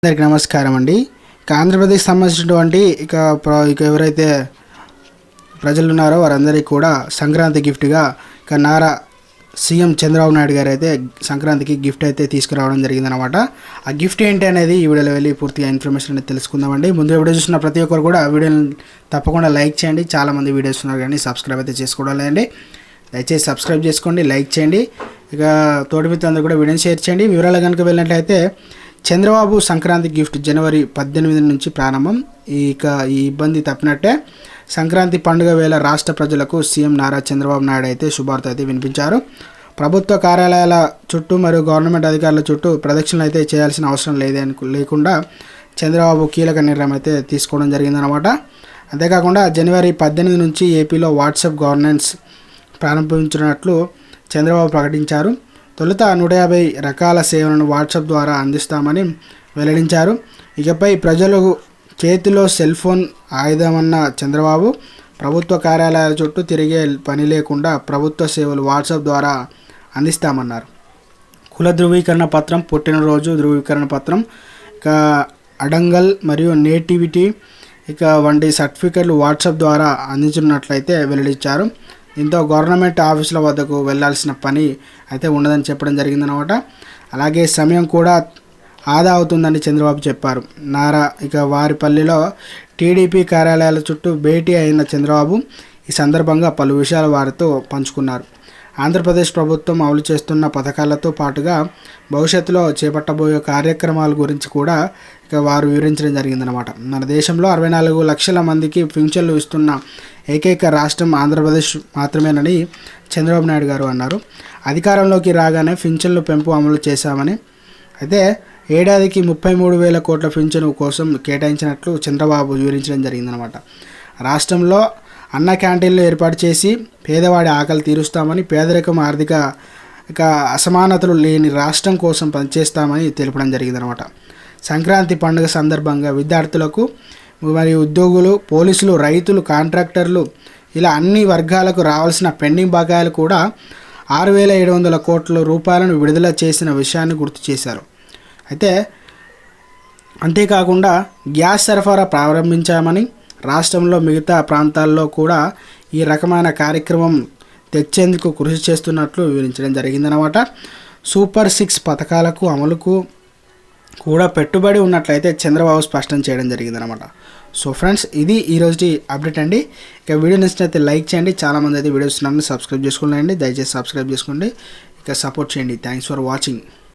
అందరికీ నమస్కారం అండి. ఆంధ్రప్రదేశ్ సంబంధించినటువంటి ఇక ఎవరైతే ప్రజలు ఉన్నారో వారందరికీ కూడా సంక్రాంతి గిఫ్ట్గా నారా సీఎం చంద్రబాబు నాయుడు గారు అయితే సంక్రాంతికి గిఫ్ట్ అయితే తీసుకురావడం జరిగిందనమాట. ఆ గిఫ్ట్ ఏంటి అనేది ఈ వీడియోలో వెళ్ళి పూర్తిగా ఇన్ఫర్మేషన్ అనేది తెలుసుకుందామండి. ముందు వీడియో చూసిన ప్రతి ఒక్కరు కూడా వీడియోని తప్పకుండా లైక్ చేయండి. చాలామంది వీడియోస్ ఉన్నారు కానీ సబ్స్క్రైబ్ అయితే చేసుకోవడం లేదండి. దయచేసి సబ్స్క్రైబ్ చేసుకోండి, లైక్ చేయండి. ఇక తోటి మిత్రులందరూ కూడా వీడియోని షేర్ చేయండి. వివరాలు కనుక వెళ్ళినట్లయితే చంద్రబాబు సంక్రాంతి గిఫ్ట్ జనవరి 18 నుంచి ప్రారంభం. ఈ ఇబ్బంది తప్పినట్టే సంక్రాంతి పండుగ వేళ రాష్ట్ర ప్రజలకు సీఎం నారా చంద్రబాబు నాయుడు అయితే శుభార్త అయితే వినిపించారు. ప్రభుత్వ కార్యాలయాల చుట్టూ మరియు గవర్నమెంట్ అధికారుల చుట్టూ ప్రదక్షిణలు అయితే చేయాల్సిన అవసరం లేకుండా చంద్రబాబు కీలక నిర్ణయం అయితే తీసుకోవడం జరిగిందనమాట. అంతేకాకుండా జనవరి 18 నుంచి ఏపీలో వాట్సాప్ గవర్నెన్స్ ప్రారంభించినట్లు చంద్రబాబు ప్రకటించారు. తొలుత 150 రకాల సేవలను వాట్సాప్ ద్వారా అందిస్తామని వెల్లడించారు. ఇకపై ప్రజలు చేతిలో సెల్ ఫోన్ ఆయుధమన్న చంద్రబాబు ప్రభుత్వ కార్యాలయాల చుట్టూ తిరిగే పని లేకుండా ప్రభుత్వ సేవలు వాట్సాప్ ద్వారా అందిస్తామన్నారు. కుల ధృవీకరణ పత్రం, పుట్టినరోజు ధృవీకరణ పత్రం, అడంగల్ మరియు నేటివిటీ వంటి సర్టిఫికెట్లు వాట్సాప్ ద్వారా అందించినట్లయితే వెల్లడించారు. దీంతో గవర్నమెంట్ ఆఫీసుల వద్దకు వెళ్లాల్సిన పని అయితే ఉండదని చెప్పడం జరిగిందనమాట. అలాగే సమయం కూడా ఆదా అవుతుందని చంద్రబాబు చెప్పారు. వారిపల్లిలో టీడీపీ కార్యాలయాల చుట్టూ భేటీ అయిన చంద్రబాబు ఈ సందర్భంగా పలు విషయాలు వారితో పంచుకున్నారు. ఆంధ్రప్రదేశ్ ప్రభుత్వం అమలు చేస్తున్న పథకాలతో పాటుగా భవిష్యత్తులో చేపట్టబోయే కార్యక్రమాల గురించి కూడా వారు వివరించడం జరిగిందనమాట. మన దేశంలో 64 లక్షల మందికి పింఛన్లు ఇస్తున్న ఏకైక రాష్ట్రం ఆంధ్రప్రదేశ్ మాత్రమేనని చంద్రబాబు నాయుడు గారు అన్నారు. అధికారంలోకి రాగానే పింఛన్లు పెంపు అమలు చేశామని, అయితే ఏడాదికి 33,000 కోట్ల పింఛను కోసం కేటాయించినట్లు చంద్రబాబు వివరించడం జరిగిందనమాట. రాష్ట్రంలో అన్న క్యాంటీన్లు ఏర్పాటు చేసి పేదవాడి ఆకలి తీరుస్తామని, పేదరికం ఆర్థిక అసమానతలు లేని రాష్ట్రం కోసం పనిచేస్తామని తెలపడం జరిగిందనమాట. సంక్రాంతి పండుగ సందర్భంగా విద్యార్థులకు మరియు ఉద్యోగులు, పోలీసులు, రైతులు, కాంట్రాక్టర్లు ఇలా అన్ని వర్గాలకు రావాల్సిన పెండింగ్ బకాయిలు కూడా 6,700 కోట్ల రూపాయలను విడుదల చేసిన విషయాన్ని గుర్తు చేశారు. అయితే అంతేకాకుండా గ్యాస్ సరఫరా ప్రారంభించామని, రాష్ట్రంలో మిగతా ప్రాంతాల్లో కూడా ఈ రకమైన కార్యక్రమం తెచ్చేందుకు కృషి చేస్తున్నట్లు వివరించడం జరిగిందనమాట. సూపర్ 6 పథకాలకు అమలుకు కూడా పెట్టుబడి ఉన్నట్లయితే చంద్రబాబు స్పష్టం చేయడం జరిగిందనమాట. సో ఫ్రెండ్స్, ఇది ఈరోజు అప్డేట్ అండి. వీడియో నచ్చినట్లయితే లైక్ చేయండి. చాలామంది అయితే వీడియోస్ సబ్స్క్రైబ్ చేసుకోండి. దయచేసి సబ్స్క్రైబ్ చేసుకోండి, సపోర్ట్ చేయండి. Thanks for watching.